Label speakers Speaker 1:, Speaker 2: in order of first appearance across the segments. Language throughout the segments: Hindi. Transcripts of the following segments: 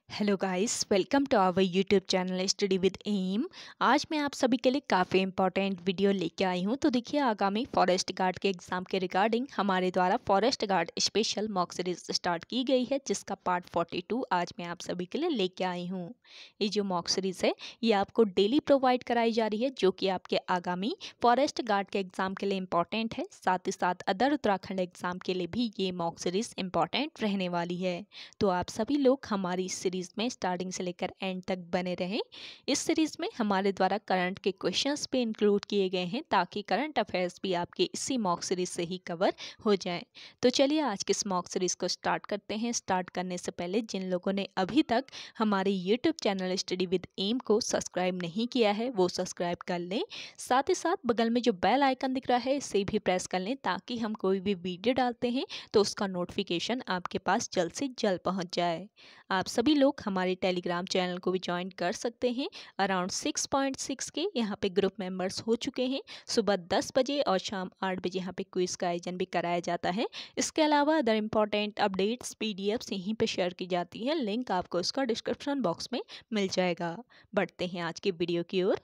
Speaker 1: Hello guys, welcome to our YouTube channel study with M. आज मैं आप सभी के लिए काफ़ी इंपॉर्टेंट वीडियो लेके आई हूँ। तो देखिए, आगामी फॉरेस्ट गार्ड के एग्ज़ाम के रिगार्डिंग हमारे द्वारा forest guard special mock series start की गई है, जिसका पार्ट 42 आज मैं आप सभी के लिए लेके आई हूँ। ये जो मॉक सीरीज़ है ये आपको डेली प्रोवाइड कराई जा रही है, जो कि आपके आगामी फॉरेस्ट गार्ड के एग्ज़ाम के लिए इम्पॉर्टेंट है। साथ ही साथ अदर उत्तराखंड एग्ज़ाम के लिए भी ये मॉक सीरीज़ इम्पॉर्टेंट रहने वाली है। तो आप सभी लोग हमारी इस सीरीज़ में स्टार्टिंग से लेकर एंड तक बने रहें। इस सीरीज़ में हमारे द्वारा करंट के क्वेश्चंस भी इंक्लूड किए गए हैं, ताकि करंट अफेयर्स भी आपके इसी मॉक सीरीज़ से ही कवर हो जाएं। तो चलिए आज के इस मॉक सीरीज़ को स्टार्ट करते हैं। स्टार्ट करने से पहले जिन लोगों ने अभी तक हमारे YouTube channel study with M को सब्सक्राइब नहीं किया है, वो सब्सक्राइब कर लें। साथ ही साथ बगल में जो बेल आइकन दिख रहा है इसे भी प्रेस कर लें, ताकि हम कोई भी वीडियो डालते हैं तो उसका नोटिफिकेशन आपके पास जल्द से जल्द पहुंच जाए। आप सभी लोग हमारे टेलीग्राम चैनल को भी ज्वाइन कर सकते हैं। अराउंड 6.6 के यहाँ पे ग्रुप मेंबर्स हो चुके हैं। सुबह 10 बजे और शाम 8 बजे यहाँ पे क्विज का आयोजन भी कराया जाता है। इसके अलावा अदर इम्पॉर्टेंट अपडेट्स पीडीएफ्स यहीं पे शेयर की जाती है। लिंक आपको उसका डिस्क्रिप्शन बॉक्स में मिल जाएगा। बढ़ते हैं आज के वीडियो की ओर।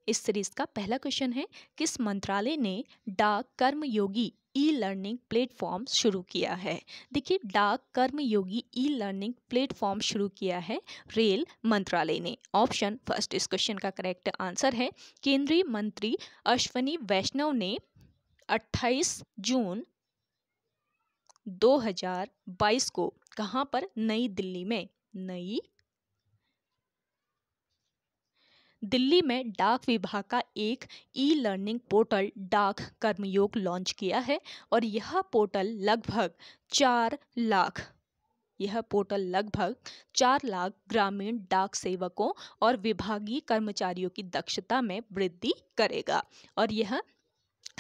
Speaker 1: इस सीरीज का पहला क्वेश्चन है, किस मंत्रालय ने डाक कर्मयोगी ई लर्निंग प्लेटफॉर्म शुरू किया है? देखिए, डाक कर्मयोगी ई लर्निंग प्लेटफॉर्म शुरू किया है रेल मंत्रालय ने। ऑप्शन फर्स्ट इस क्वेश्चन का करेक्ट आंसर है केंद्रीय मंत्री अश्विनी वैष्णव ने 28 जून 2022 को कहां पर? नई दिल्ली में डाक विभाग का एक ई लर्निंग पोर्टल डाक कर्मयोग लॉन्च किया है। और यह पोर्टल लगभग 4 लाख ग्रामीण डाक सेवकों और विभागीय कर्मचारियों की दक्षता में वृद्धि करेगा। और यह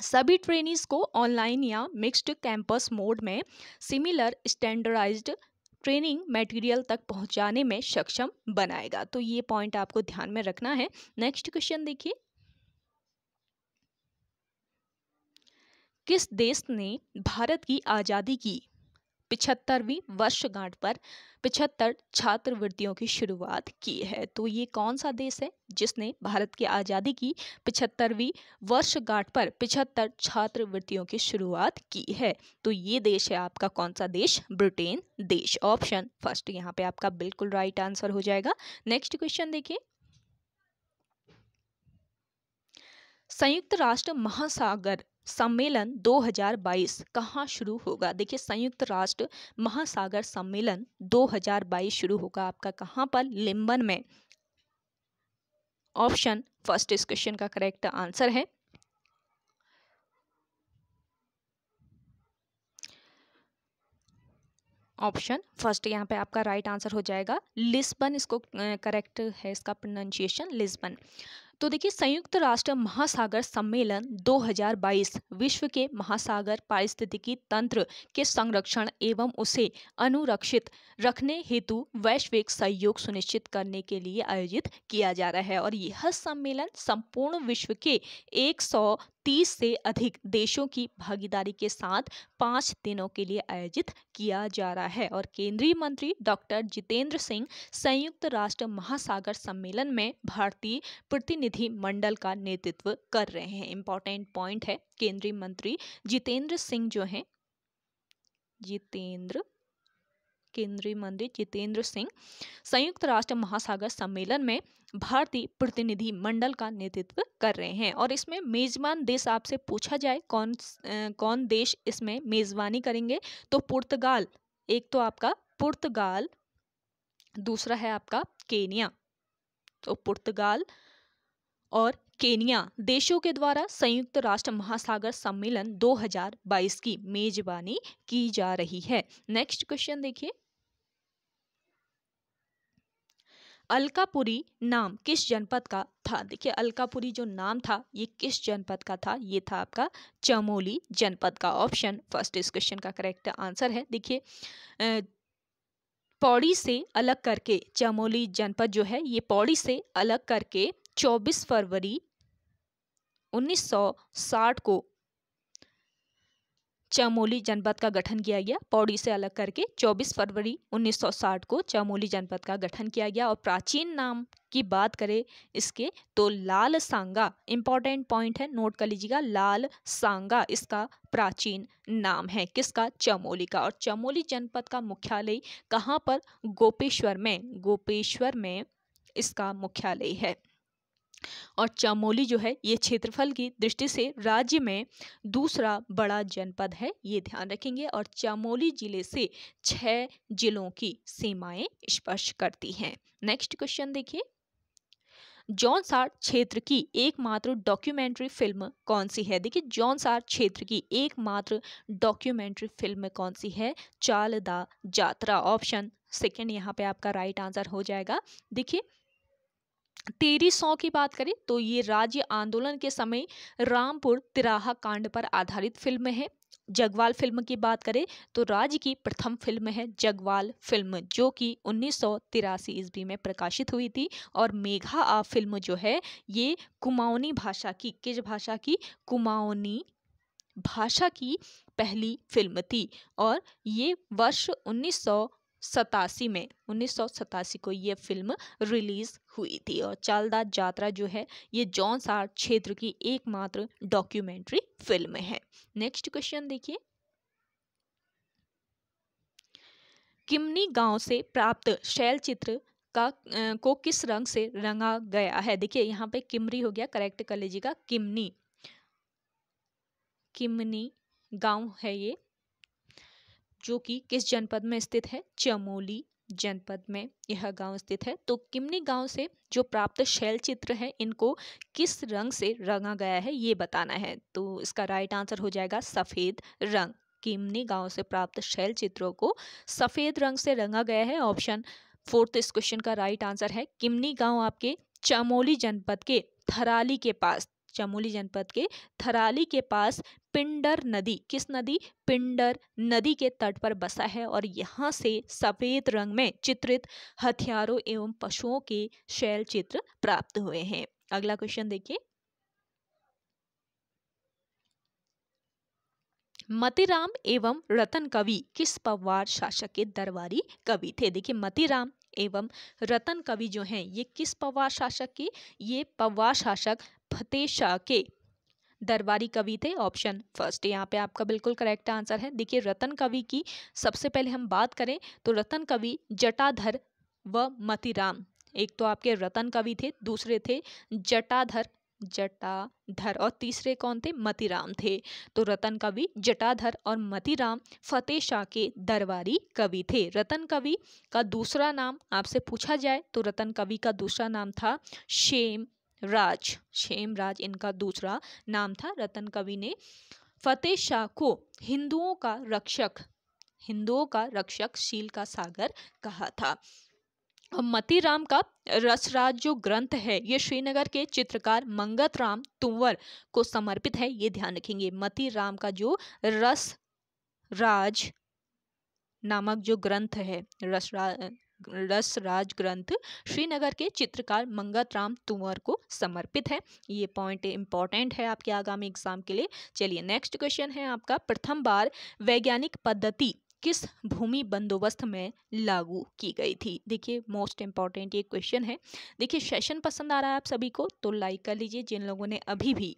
Speaker 1: सभी ट्रेनीज को ऑनलाइन या मिक्स्ड कैंपस मोड में सिमिलर स्टैंडर्डाइज्ड ट्रेनिंग मटेरियल तक पहुंचाने में सक्षम बनाएगा। तो ये पॉइंट आपको ध्यान में रखना है। नेक्स्ट क्वेश्चन देखिए, किस देश ने भारत की आज़ादी की 75वीं वर्षगांठ पर 75 छात्रवृत्तियों की शुरुआत की है? तो ये कौन सा देश है जिसने भारत की आज़ादी की 75वीं वर्षगांठ पर 75 छात्रवृत्तियों की शुरुआत की है? तो ये देश है आपका कौन सा देश? ब्रिटेन देश। ऑप्शन फर्स्ट यहाँ पे आपका बिल्कुल राइट आंसर हो जाएगा। नेक्स्ट क्वेश्चन देखिए, संयुक्त राष्ट्र महासागर सम्मेलन 2022 कहाँ शुरू होगा? देखिए, संयुक्त राष्ट्र महासागर सम्मेलन 2022 शुरू होगा आपका कहाँ पर? लिम्बन में। ऑप्शन फर्स्ट इस क्वेश्चन का करेक्ट आंसर है। ऑप्शन फर्स्ट यहाँ पे आपका राइट आंसर हो जाएगा लिस्बन। इसको करेक्ट है इसका प्रोनाउंसिएशन लिस्बन। तो देखिए, संयुक्त राष्ट्र महासागर सम्मेलन 2022 विश्व के महासागर पारिस्थितिकी तंत्र के संरक्षण एवं उसे अनुरक्षित रखने हेतु वैश्विक सहयोग सुनिश्चित करने के लिए आयोजित किया जा रहा है। और यह सम्मेलन संपूर्ण विश्व के 130 से अधिक देशों की भागीदारी के साथ 5 दिनों के लिए आयोजित किया जा रहा है। और केंद्रीय मंत्री डॉक्टर जितेंद्र सिंह संयुक्त राष्ट्र महासागर सम्मेलन में भारतीय प्रतिनिधि मंडल का नेतृत्व कर रहे हैं। इंपॉर्टेंट पॉइंट है, केंद्रीय मंत्री जितेंद्र सिंह जो हैं, केंद्रीय मंत्री जितेंद्र सिंह संयुक्त राष्ट्र महासागर सम्मेलन में भारतीय प्रतिनिधि मंडल का नेतृत्व कर रहे हैं। और इसमें मेजबान देश आपसे पूछा जाए कौन देश इसमें मेजबानी करेंगे, तो पुर्तगाल। एक तो आपका पुर्तगाल, दूसरा है आपका केनिया। तो पुर्तगाल और केनिया देशों के द्वारा संयुक्त राष्ट्र महासागर सम्मेलन 2022 की मेजबानी की जा रही है। नेक्स्ट क्वेश्चन देखिए, अलकापुरी नाम किस जनपद का था? देखिए, अलकापुरी जो नाम था ये किस जनपद का था? ये था आपका चमोली जनपद का। ऑप्शन फर्स्ट इस क्वेश्चन का करेक्ट आंसर है। देखिए, पौड़ी से अलग करके चमोली जनपद जो है ये पौड़ी से अलग करके 24 फरवरी 1960 को चमोली जनपद का गठन किया गया पौड़ी से अलग करके 24 फरवरी 1960 को चमोली जनपद का गठन किया गया। और प्राचीन नाम की बात करें इसके तो लाल सांगा, इंपॉर्टेंट पॉइंट है, नोट कर लीजिएगा, लाल सांगा इसका प्राचीन नाम है, किसका, चमोली का। और चमोली जनपद का मुख्यालय कहाँ पर, गोपेश्वर में इसका मुख्यालय है। और चमोली जो है ये क्षेत्रफल की दृष्टि से राज्य में दूसरा बड़ा जनपद है, ये ध्यान रखेंगे। और चमोली जिले से 6 जिलों की सीमाएं स्पर्श करती हैं। नेक्स्ट क्वेश्चन देखिए, जौनसार क्षेत्र की एकमात्र डॉक्यूमेंट्री फिल्म कौन सी है। देखिए जौनसार क्षेत्र की एकमात्र डॉक्यूमेंट्री फिल्म कौन सी है, चाल दा जात्रा, ऑप्शन सेकंड यहाँ पे आपका राइट आंसर हो जाएगा। देखिए तेरी सौ की बात करें तो ये राज्य आंदोलन के समय रामपुर तिराहा कांड पर आधारित फिल्म है। जगवाल फिल्म की बात करें तो राज्य की प्रथम फिल्म है जगवाल फिल्म, जो कि 1983 ईस्वी में प्रकाशित हुई थी। और मेघा आ फिल्म जो है ये कुमाऊनी भाषा की, किस भाषा की, कुमाऊनी भाषा की पहली फिल्म थी। और ये वर्ष 1987 को ये फिल्म रिलीज हुई थी। और चालदा जात्रा जो है ये जौनसार क्षेत्र की एकमात्र डॉक्यूमेंट्री फिल्म है। नेक्स्ट क्वेश्चन देखिए, किमनी गांव से प्राप्त शैल चित्र को किस रंग से रंगा गया है। देखिए यहाँ पे किमरी हो गया, करेक्ट कर लीजिएगा, किमनी गांव है ये, जो कि किस जनपद में स्थित है, चमोली जनपद में यह गांव स्थित है। तो किमनी गांव से जो प्राप्त शैल चित्र है इनको किस रंग से रंगा गया है ये बताना है। तो इसका राइट आंसर हो जाएगा सफेद रंग। किमनी गांव से प्राप्त शैल चित्रों को सफेद रंग से रंगा गया है। ऑप्शन फोर्थ इस क्वेश्चन का राइट आंसर है। किमनी गांव आपके चमोली जनपद के थराली के पास, चमोली जनपद के थराली के पास पिंडर नदी, किस नदी, पिंडर नदी के तट पर बसा है। और यहाँ से सफेद रंग में चित्रित हथियारों एवं पशुओं के शैल चित्र प्राप्त हुए हैं। अगला क्वेश्चन देखिए, मतीराम एवं रतन कवि किस पवार शासक के दरबारी कवि थे। देखिए मतीराम एवं रतन कवि जो हैं ये किस पवार शासक के, ये पवार शासक फतेह शाह के दरबारी कवि थे। ऑप्शन फर्स्ट यहाँ पे आपका बिल्कुल करेक्ट आंसर है। देखिए रतन कवि की सबसे पहले हम बात करें तो रतन कवि जटाधर व मतीराम, एक तो आपके रतन कवि थे, दूसरे थे जटाधर और तीसरे कौन थे, मतीराम थे। तो रतन कवि, जटाधर और मतीराम फतेह शाह के दरबारी कवि थे। रतन कवि का दूसरा नाम आपसे पूछा जाए तो रतन कवि का दूसरा नाम था क्षेमराज इनका दूसरा नाम था। रतन कवि ने फतेह शाह को हिंदुओं का रक्षक, शील का सागर कहा था। मतीराम का रसराज जो ग्रंथ है ये श्रीनगर के चित्रकार मंगत राम तुंवर को समर्पित है, ये ध्यान रखेंगे। मतीराम का जो रसराज नामक जो ग्रंथ है, रसराज ग्रंथ श्रीनगर के चित्रकार मंगत राम तुंवर को समर्पित है। ये पॉइंट इंपॉर्टेंट है आपके आगामी एग्जाम के लिए। चलिए नेक्स्ट क्वेश्चन है आपका, प्रथम बार वैज्ञानिक पद्धति किस भूमि बंदोबस्त में लागू की गई थी। देखिए मोस्ट इंपॉर्टेंट ये क्वेश्चन है। देखिए सेशन पसंद आ रहा है आप सभी को तो लाइक कर लीजिए। जिन लोगों ने अभी भी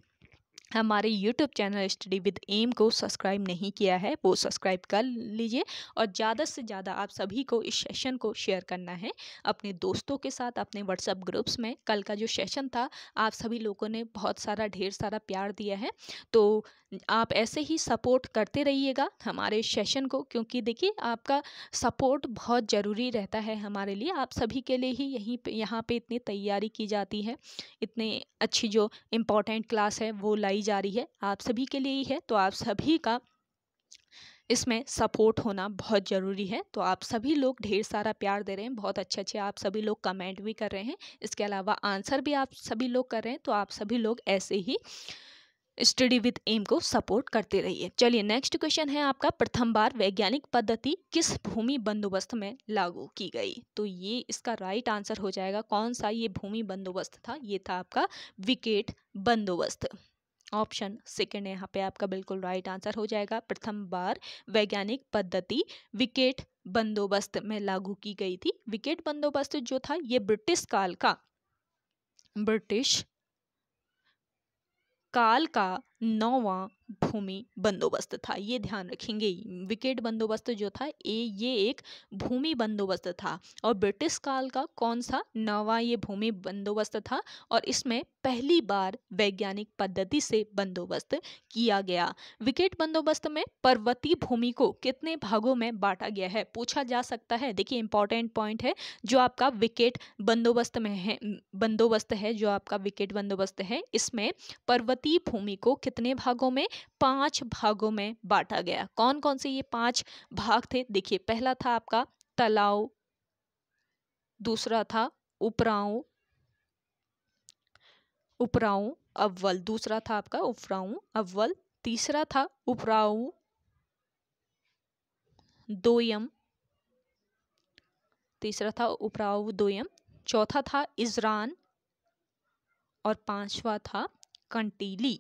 Speaker 1: हमारे YouTube channel study with M को सब्सक्राइब नहीं किया है वो सब्सक्राइब कर लीजिए। और ज़्यादा से ज़्यादा आप सभी को इस सेशन को शेयर करना है अपने दोस्तों के साथ, अपने व्हाट्सएप ग्रुप्स में। कल का जो सेशन था आप सभी लोगों ने बहुत सारा ढेर सारा प्यार दिया है, तो आप ऐसे ही सपोर्ट करते रहिएगा हमारे सेशन को, क्योंकि देखिए आपका सपोर्ट बहुत ज़रूरी रहता है हमारे लिए। आप सभी के लिए ही यहाँ पे इतनी तैयारी की जाती है, इतनी अच्छी जो इम्पोर्टेंट क्लास है वो लाई जा रही है, आप सभी के लिए ही है। तो आप सभी का इसमें सपोर्ट होना बहुत ज़रूरी है। तो आप सभी लोग ढेर सारा प्यार दे रहे हैं, बहुत अच्छे आप सभी लोग कमेंट भी कर रहे हैं, इसके अलावा आंसर भी आप सभी लोग कर रहे हैं। तो आप सभी लोग ऐसे ही स्टडी विद एम को सपोर्ट करते रहिए। चलिए नेक्स्ट क्वेश्चन है आपका, प्रथम बार वैज्ञानिक पद्धति किस भूमि बंदोबस्त में लागू की गई। तो ये इसका राइट आंसर हो जाएगा, कौन सा ये भूमि बंदोबस्त था, ये था आपका विकेट बंदोबस्त। ऑप्शन सेकंड यहाँ पे आपका बिल्कुल राइट आंसर हो जाएगा। प्रथम बार वैज्ञानिक पद्धति विकेट बंदोबस्त में लागू की गई थी। विकेट बंदोबस्त जो था ये ब्रिटिश काल का 9वां भूमि बंदोबस्त था। ये ध्यान रखेंगे, विकेट बंदोबस्त जो था ये एक भूमि बंदोबस्त था और ब्रिटिश काल का कौन सा 9वां ये भूमि बंदोबस्त था और इसमें पहली बार वैज्ञानिक पद्धति से बंदोबस्त किया गया। विकेट बंदोबस्त में पर्वतीय भूमि को कितने भागों में बांटा गया है, पूछा जा सकता है। देखिए इंपॉर्टेंट पॉइंट है, जो आपका विकेट बंदोबस्त में है, जो आपका विकेट बंदोबस्त है, इसमें पर्वतीय भूमि को कितने भागों में, 5 भागों में बांटा गया। कौन कौन से ये 5 भाग थे, देखिए पहला था आपका तलाव, दूसरा था उपराऊ अव्वल, दूसरा था आपका उपराऊ अव्वल, तीसरा था उपराऊ दोयम, चौथा था इजरान और पांचवा था कंटीली।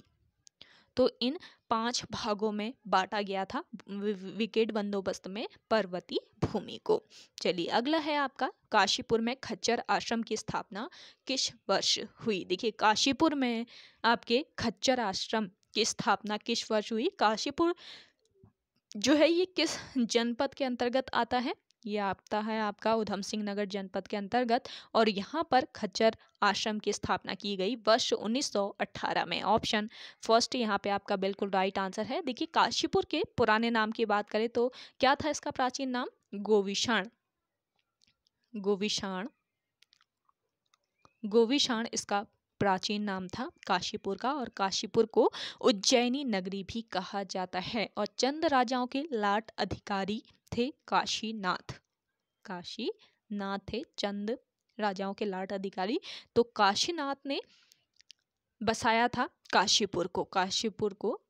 Speaker 1: तो इन 5 भागों में बांटा गया था विकेट बंदोबस्त में पर्वतीय भूमि को। चलिए अगला है आपका, काशीपुर में खच्चर आश्रम की स्थापना किस वर्ष हुई। देखिए काशीपुर में आपके खच्चर आश्रम की स्थापना किस वर्ष हुई। काशीपुर जो है ये किस जनपद के अंतर्गत आता है, ये आता है आपका उधम सिंह नगर जनपद के अंतर्गत और यहाँ पर खच्चर आश्रम की स्थापना की गई वर्ष 1918 में। ऑप्शन फर्स्ट यहाँ पे आपका बिल्कुल राइट आंसर है। देखिए काशीपुर के पुराने नाम की बात करें तो क्या था इसका प्राचीन नाम, गोविशाण इसका प्राचीन नाम था काशीपुर का और काशीपुर को उज्जैनी नगरी भी कहा जाता है और चंद राजाओं के लाट अधिकारी थे काशीनाथ थे चंद राजाओं के लाट अधिकारी। तो काशीनाथ ने बसाया था काशीपुर को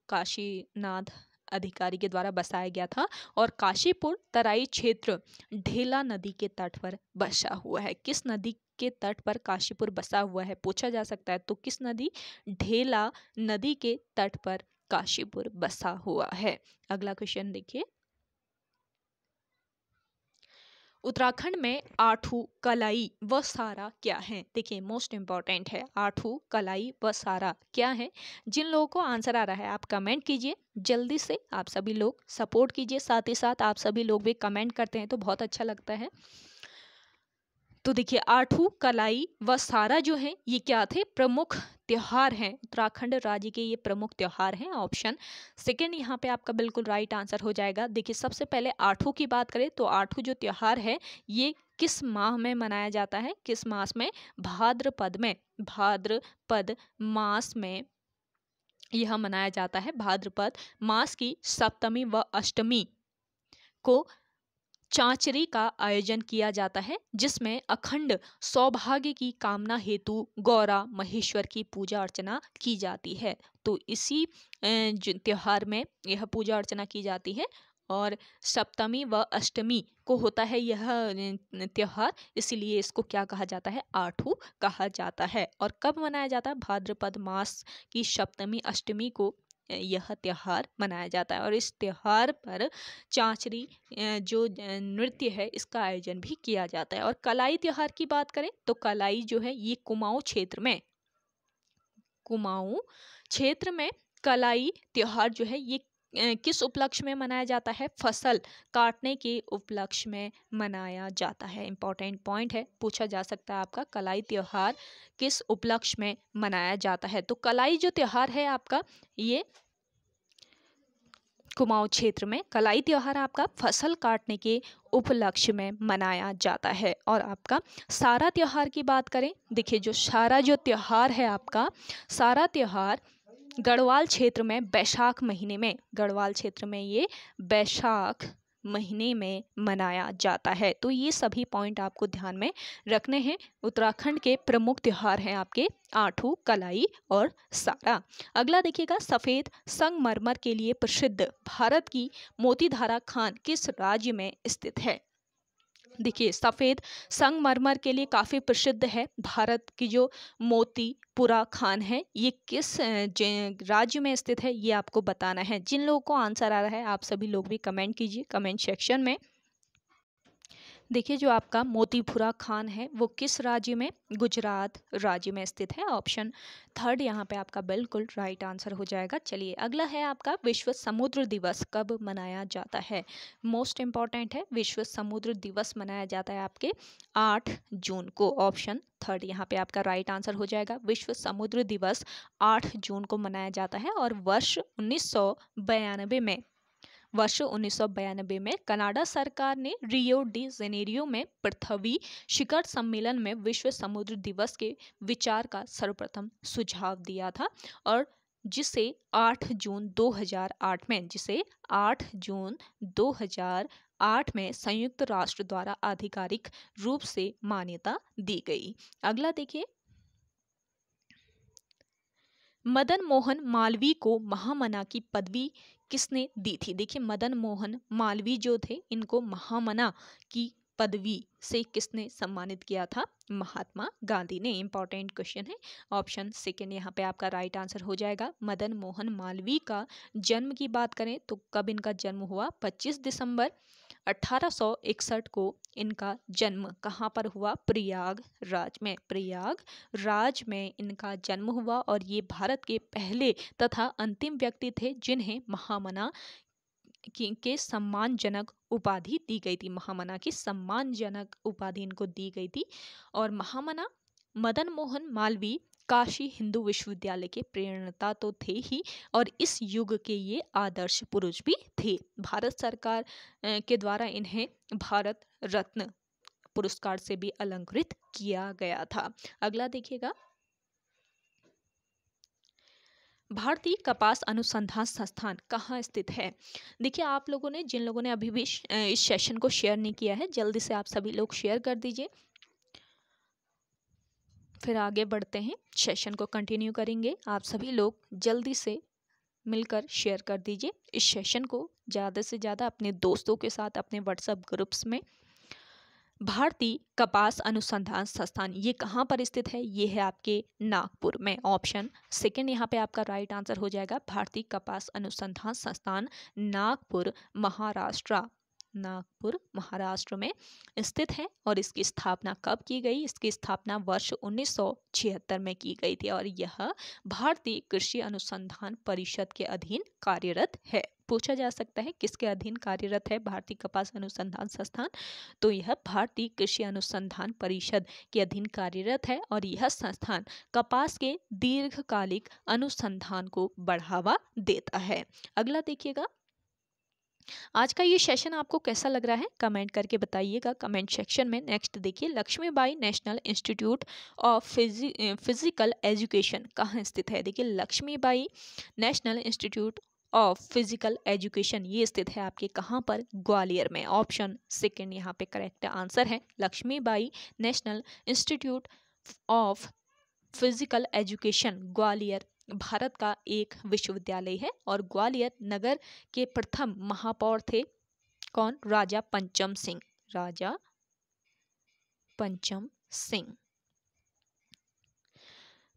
Speaker 1: काशीनाथ अधिकारी के द्वारा बसाया गया था और काशीपुर तराई क्षेत्र ढेला नदी के तट पर बसा हुआ है। किस नदी के तट पर काशीपुर बसा हुआ है, पूछा जा सकता है। तो किस नदी, ढेला नदी के तट पर काशीपुर बसा हुआ है। अगला क्वेश्चन देखिए, उत्तराखंड में आठू, कलाई व सारा क्या है। देखिए मोस्ट इंपॉर्टेंट है, आठू, कलाई व सारा क्या है। जिन लोगों को आंसर आ रहा है आप कमेंट कीजिए जल्दी से, आप सभी लोग सपोर्ट कीजिए, साथ ही साथ आप सभी लोग भी कमेंट करते हैं तो बहुत अच्छा लगता है। तो देखिए आठू, कलाई व सारा जो है ये क्या थे, प्रमुख त्योहार हैं, उत्तराखंड राज्य के ये प्रमुख त्योहार हैं। ऑप्शन सेकंड यहाँ पे आपका बिल्कुल राइट आंसर हो जाएगा। देखिए सबसे पहले आठू की बात करें तो आठू जो त्योहार है ये किस माह में मनाया जाता है, किस मास में, भाद्रपद मास में यह मनाया जाता है। भाद्रपद मास की सप्तमी व अष्टमी को चांचरी का आयोजन किया जाता है जिसमें अखंड सौभाग्य की कामना हेतु गौरा महेश्वर की पूजा अर्चना की जाती है। तो इसी त्योहार में यह पूजा अर्चना की जाती है और सप्तमी व अष्टमी को होता है यह त्योहार, इसीलिए इसको क्या कहा जाता है, आठू कहा जाता है। और कब मनाया जाता है, भाद्रपद मास की सप्तमी अष्टमी को यह त्योहार मनाया जाता है और इस त्योहार पर चांचरी जो नृत्य है इसका आयोजन भी किया जाता है। और कलाई त्योहार की बात करें तो कलाई जो है ये कुमाऊं क्षेत्र में कलाई त्योहार जो है ये किस उपलक्ष्य में मनाया जाता है, फसल काटने के उपलक्ष्य में मनाया जाता है। इंपॉर्टेंट पॉइंट है, पूछा जा सकता है आपका, कलाई त्योहार किस उपलक्ष्य में मनाया जाता है। तो कलाई जो त्योहार है आपका ये कुमाऊं क्षेत्र में कलाई त्योहार आपका फसल काटने के उपलक्ष्य में मनाया जाता है। और आपका सारा त्योहार की बात करें, देखिए जो सारा जो त्योहार है आपका, सारा त्योहार गढ़वाल क्षेत्र में बैसाख महीने में, गढ़वाल क्षेत्र में ये बैसाख महीने में मनाया जाता है। तो ये सभी पॉइंट आपको ध्यान में रखने हैं। उत्तराखंड के प्रमुख त्योहार हैं आपके आठू, कलाई और सारा। अगला देखिएगा, सफ़ेद संगमरमर के लिए प्रसिद्ध भारत की मोतीधारा खान किस राज्य में स्थित है। देखिए सफ़ेद संगमरमर के लिए काफ़ी प्रसिद्ध है भारत की जो मोतीपुरा खान है, ये किस राज्य में स्थित है, ये आपको बताना है। जिन लोगों को आंसर आ रहा है आप सभी लोग भी कमेंट कीजिए कमेंट सेक्शन में। देखिए जो आपका मोतीपुरा खान है वो किस राज्य में, गुजरात राज्य में स्थित है। ऑप्शन थर्ड यहाँ पे आपका बिल्कुल राइट आंसर हो जाएगा। चलिए अगला है आपका विश्व समुद्र दिवस कब मनाया जाता है। मोस्ट इम्पॉर्टेंट है, विश्व समुद्र दिवस मनाया जाता है आपके 8 जून को। ऑप्शन थर्ड यहाँ पे आपका राइट आंसर हो जाएगा। विश्व समुद्र दिवस 8 जून को मनाया जाता है और वर्ष 1992 में कनाडा सरकार ने रियो डी जेनेरियो में पृथ्वी शिखर सम्मेलन में विश्व समुद्र दिवस के विचार का सर्वप्रथम सुझाव दिया था और जिसे 8 जून 2008 में संयुक्त राष्ट्र द्वारा आधिकारिक रूप से मान्यता दी गई। अगला देखिए, मदन मोहन मालवीय को महामना की पदवी किसने दी थी। देखिए मदन मोहन मालवीय जो थे इनको महामना की पदवी से किसने सम्मानित किया था, महात्मा गांधी ने। इंपॉर्टेंट क्वेश्चन है। ऑप्शन सेकेंड यहाँ पे आपका राइट आंसर हो जाएगा। मदन मोहन मालवीय का जन्म की बात करें तो कब इनका जन्म हुआ, 25 दिसंबर 1861 को इनका जन्म कहाँ पर हुआ, प्रयागराज में इनका जन्म हुआ और ये भारत के पहले तथा अंतिम व्यक्ति थे जिन्हें महामना के सम्मानजनक उपाधि दी गई थी। महामना की सम्मानजनक उपाधि इनको दी गई थी। और महामना मदन मोहन मालवीय काशी हिंदू विश्वविद्यालय के प्रेरणता तो थे ही और इस युग के ये आदर्श पुरुष भी थे। भारत सरकार के द्वारा इन्हें भारत रत्न पुरस्कार से भी अलंकृत किया गया था। अगला देखिएगा, भारतीय कपास अनुसंधान संस्थान कहाँ स्थित है। देखिए आप लोगों ने, जिन लोगों ने अभी भी इस सेशन को शेयर नहीं किया है, जल्दी से आप सभी लोग शेयर कर दीजिए। फिर आगे बढ़ते हैं, सेशन को कंटिन्यू करेंगे। आप सभी लोग जल्दी से मिलकर शेयर कर दीजिए इस सेशन को ज़्यादा से ज़्यादा अपने दोस्तों के साथ, अपने व्हाट्सएप ग्रुप्स में। भारतीय कपास अनुसंधान संस्थान ये कहाँ पर स्थित है, ये है आपके नागपुर में। ऑप्शन सेकंड यहाँ पे आपका राइट आंसर हो जाएगा। भारतीय कपास अनुसंधान संस्थान नागपुर महाराष्ट्र में स्थित है और इसकी स्थापना कब की गई, इसकी स्थापना वर्ष 1976 में की गई थी और यह भारतीय कृषि अनुसंधान परिषद के अधीन कार्यरत है। पूछा जा सकता है किसके अधीन कार्यरत है भारतीय कपास अनुसंधान संस्थान, तो यह भारतीय कृषि अनुसंधान परिषद के अधीन कार्यरत है और यह संस्थान कपास के दीर्घकालिक अनुसंधान को बढ़ावा देता है। अगला देखिएगा, आज का ये सेशन आपको कैसा लग रहा है कमेंट करके बताइएगा कमेंट सेक्शन में। नेक्स्ट देखिए, Lakshmibai national institute of physical education कहाँ स्थित है। देखिए Lakshmibai national institute of physical education ये स्थित है आपके कहाँ पर, ग्वालियर में। ऑप्शन सेकंड यहाँ पे करेक्ट आंसर है। Lakshmibai national institute of physical education Gwalior Bharat का एक विश्वविद्यालय है और ग्वालियर नगर के प्रथम महापौर थे कौन, राजा पंचम सिंह।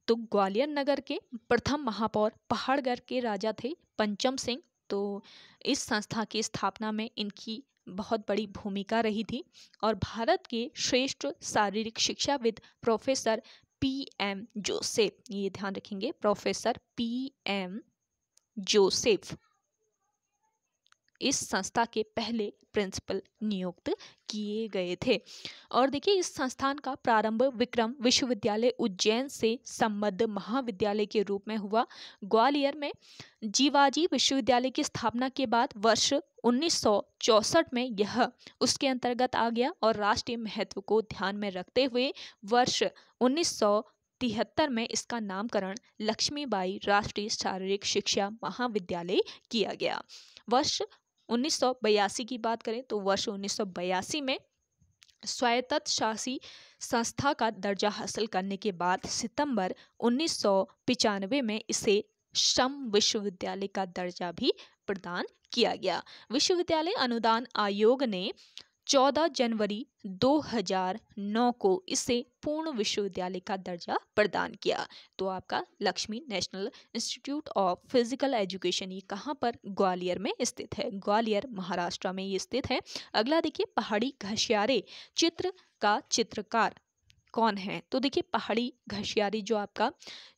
Speaker 1: तो ग्वालियर नगर के प्रथम महापौर पहाड़गढ़ के राजा थे पंचम सिंह। तो इस संस्था की स्थापना में इनकी बहुत बड़ी भूमिका रही थी और भारत के श्रेष्ठ शारीरिक शिक्षाविद प्रोफेसर PM जोसेफ, ये ध्यान रखेंगे, प्रोफेसर PM जोसेफ इस संस्था के पहले प्रिंसिपल नियुक्त किए गए थे। और देखिए इस संस्थान का प्रारंभ विक्रम विश्वविद्यालय उज्जैन से संबद्ध महाविद्यालय के रूप में हुआ। ग्वालियर में जीवाजी विश्वविद्यालय की स्थापना के बाद वर्ष 1964 में यह उसके अंतर्गत आ गया और राष्ट्रीय महत्व को ध्यान में रखते हुए वर्ष 1973 में इसका नामकरण लक्ष्मीबाई राष्ट्रीय शारीरिक शिक्षा महाविद्यालय किया गया। वर्ष 1982 की बात करें तो वर्ष 1982 में स्वायत्तशासी संस्था का दर्जा हासिल करने के बाद सितंबर 1995 में इसे सम विश्वविद्यालय का दर्जा भी प्रदान किया गया। विश्वविद्यालय अनुदान आयोग ने 14 जनवरी 2009 को इसे पूर्ण विश्वविद्यालय का दर्जा प्रदान किया। तो आपका Lakshmi national institute of physical education ये कहाँ पर, ग्वालियर में स्थित है, ग्वालियर महाराष्ट्र में ये स्थित है। अगला देखिए, पहाड़ी घसियारे चित्र का चित्रकार कौन है? तो देखिए, पहाड़ी घसियारी जो आपका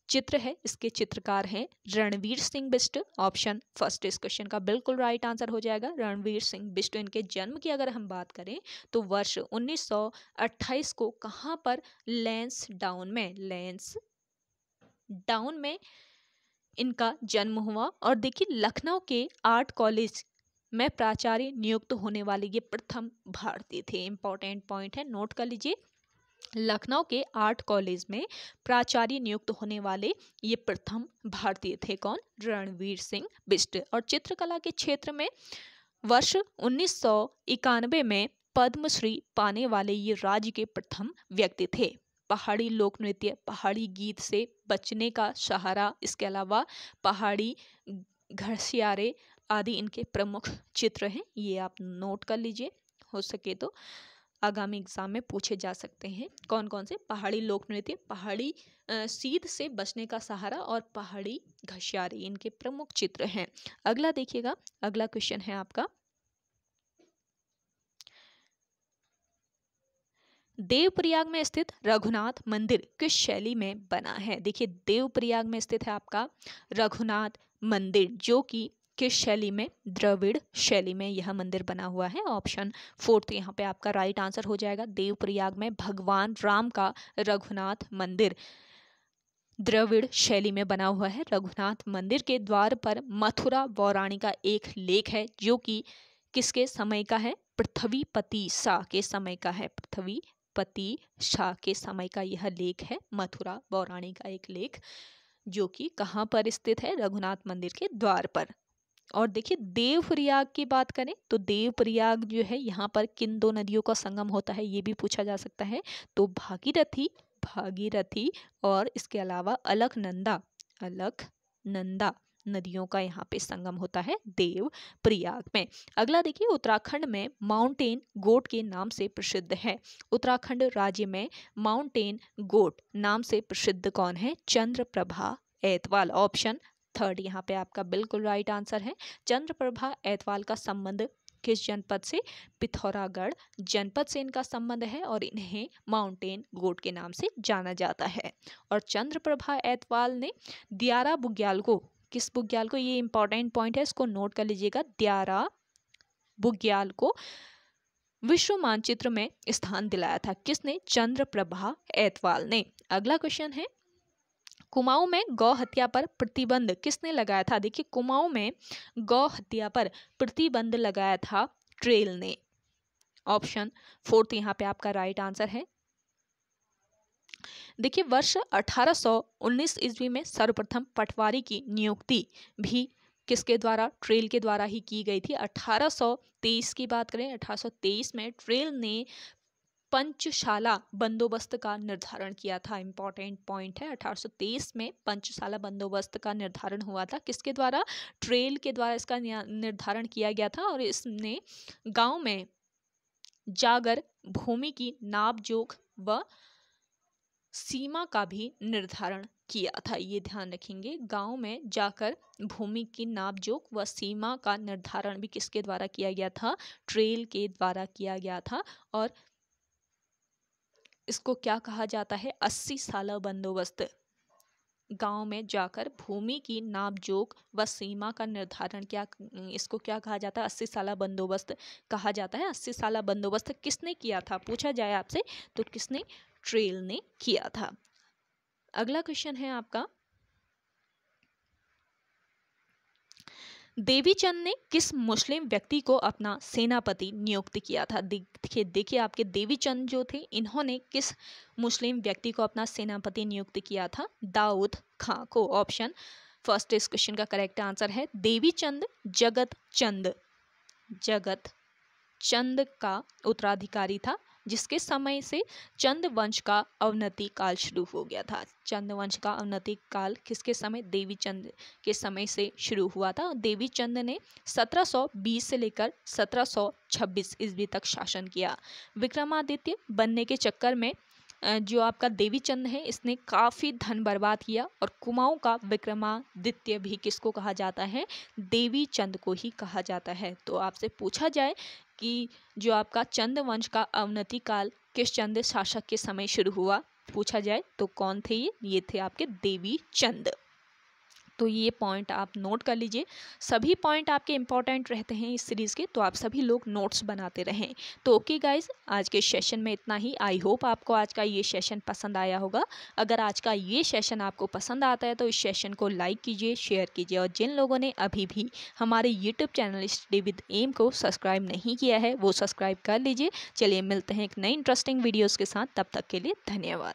Speaker 1: चित्र है इसके चित्रकार हैं रणवीर सिंह बिष्ट। ऑप्शन फर्स्ट इस क्वेश्चन का बिल्कुल राइट आंसर हो जाएगा, रणवीर सिंह बिष्ट। इनके जन्म की अगर हम बात करें तो वर्ष 1928 को कहाँ पर, लेंस डाउन में इनका जन्म हुआ। और देखिए, लखनऊ के आर्ट कॉलेज में प्राचार्य नियुक्त होने वाले ये प्रथम भारतीय थे। इंपॉर्टेंट पॉइंट है, नोट कर लीजिए। लखनऊ के आर्ट कॉलेज में प्राचार्य नियुक्त होने वाले ये प्रथम भारतीय थे। कौन? रणवीर सिंह बिष्ट। और चित्रकला के क्षेत्र में वर्ष 1991 में पद्मश्री पाने वाले ये राज्य के प्रथम व्यक्ति थे। पहाड़ी लोक नृत्य, पहाड़ी गीत से बचने का सहारा, इसके अलावा पहाड़ी घसियारे आदि इनके प्रमुख चित्र हैं। ये आप नोट कर लीजिए, हो सके तो आगामी एग्जाम में पूछे जा सकते हैं। कौन कौन से? पहाड़ी लोक नृत्य, पहाड़ी शीत से बचने का सहारा और पहाड़ी घसियारी इनके प्रमुख चित्र हैं। अगला देखिएगा, अगला क्वेश्चन है आपका, देवप्रयाग में स्थित रघुनाथ मंदिर किस शैली में बना है? देखिए, देवप्रयाग में स्थित है आपका रघुनाथ मंदिर, जो कि किस शैली में? द्रविड़ शैली में यह मंदिर बना हुआ है। ऑप्शन फोर्थ यहाँ पे आपका राइट आंसर हो जाएगा। देवप्रयाग में भगवान राम का रघुनाथ मंदिर द्रविड़ शैली में बना हुआ है। रघुनाथ मंदिर के द्वार पर मथुरा पौराणिक का एक लेख है, जो कि किसके समय का है? पृथ्वीपति शाह के समय का है। पृथ्वीपति शाह के समय का यह लेख है, मथुरा पौराणिक का एक लेख, जो कि कहाँ पर स्थित है? रघुनाथ मंदिर के द्वार पर। और देखिए, देवप्रयाग की बात करें तो देवप्रयाग जो है यहाँ पर किन दो नदियों का संगम होता है, ये भी पूछा जा सकता है। तो भागीरथी और इसके अलावा अलकनंदा नदियों का यहाँ पे संगम होता है देवप्रयाग में। अगला देखिए, उत्तराखंड में माउंटेन गोट के नाम से प्रसिद्ध है। उत्तराखंड राज्य में माउंटेन गोट नाम से प्रसिद्ध कौन है? चंद्रप्रभा ऐतवाल। ऑप्शन थर्ड यहाँ पे आपका बिल्कुल राइट आंसर है। चंद्रप्रभा ऐतवाल का संबंध किस जनपद से? पिथौरागढ़ जनपद से इनका संबंध है और इन्हें माउंटेन गोट के नाम से जाना जाता है। और चंद्रप्रभा ऐतवाल ने दियारा बुग्याल को, किस बुग्याल को? ये इंपॉर्टेंट पॉइंट है, इसको नोट कर लीजिएगा। दियारा बुग्याल को विश्व मानचित्र में स्थान दिलाया था। किसने? चंद्रप्रभा ऐतवाल ने। अगला क्वेश्चन है, कुमाऊं में गौ हत्या पर प्रतिबंध किसने लगाया था? देखिए, कुमाऊं में गौ हत्या पर प्रतिबंध लगाया था ट्रेल ने। ऑप्शन फोर्थ यहाँ पे आपका राइट आंसर है। देखिए, वर्ष 1819 ईस्वी में सर्वप्रथम पटवारी की नियुक्ति भी किसके द्वारा? ट्रेल के द्वारा ही की गई थी। 1823 की बात करें, 1823 में ट्रेल ने पंचशाला बंदोबस्त का निर्धारण किया था। इंपॉर्टेंट पॉइंट है, 1823 में पंचशाला बंदोबस्त का निर्धारण हुआ था। किसके द्वारा? ट्रेल के द्वारा इसका निर्धारण किया गया था। और इसने गांव में जाकर भूमि की नाप जोख व सीमा का भी निर्धारण किया था। ये ध्यान रखेंगे, गांव में जाकर भूमि की नाप जोख व सीमा का निर्धारण भी किसके द्वारा किया गया था? ट्रेल के द्वारा किया गया था। और इसको क्या कहा जाता है? 80 साला बंदोबस्त। गांव में जाकर भूमि की नाप जोख व सीमा का निर्धारण, क्या इसको क्या कहा जाता है? 80 साला बंदोबस्त कहा जाता है। 80 साला बंदोबस्त किसने किया था, पूछा जाए आपसे तो किसने? ट्रेल ने किया था। अगला क्वेश्चन है आपका, देवीचंद ने किस मुस्लिम व्यक्ति को अपना सेनापति नियुक्त किया था? देखिए आपके देवीचंद जो थे, इन्होंने किस मुस्लिम व्यक्ति को अपना सेनापति नियुक्त किया था? दाऊद खां को। ऑप्शन फर्स्ट इस क्वेश्चन का करेक्ट आंसर है। देवीचंद जगत चंद का उत्तराधिकारी था। जिसके समय से चंद वंश का अवनति काल शुरू हो गया था। चंद वंश का अवनति काल किसके समय? देवी चंद के समय से शुरू हुआ था। देवी चंद ने 1720 से लेकर 1726 ईस्वी तक शासन किया। विक्रमादित्य बनने के चक्कर में जो आपका देवी चंद है इसने काफ़ी धन बर्बाद किया, और कुमाऊं का विक्रमादित्य भी किसको कहा जाता है? देवी चंद को ही कहा जाता है। तो आपसे पूछा जाए कि जो आपका चंद वंश का अवनति काल किस चंद शासक के समय शुरू हुआ, पूछा जाए तो कौन थे ये थे आपके देवी चंद। तो ये पॉइंट आप नोट कर लीजिए। सभी पॉइंट आपके इंपॉर्टेंट रहते हैं इस सीरीज़ के, तो आप सभी लोग नोट्स बनाते रहें। तो ओके गाइज, आज के सेशन में इतना ही। आई होप आपको आज का ये सेशन पसंद आया होगा। अगर आज का ये सेशन आपको पसंद आता है तो इस सेशन को लाइक कीजिए, शेयर कीजिए, और जिन लोगों ने अभी भी हमारे YouTube channel study with M को सब्सक्राइब नहीं किया है वो सब्सक्राइब कर लीजिए। चलिए मिलते हैं एक नई इंटरेस्टिंग वीडियोज़ के साथ, तब तक के लिए धन्यवाद।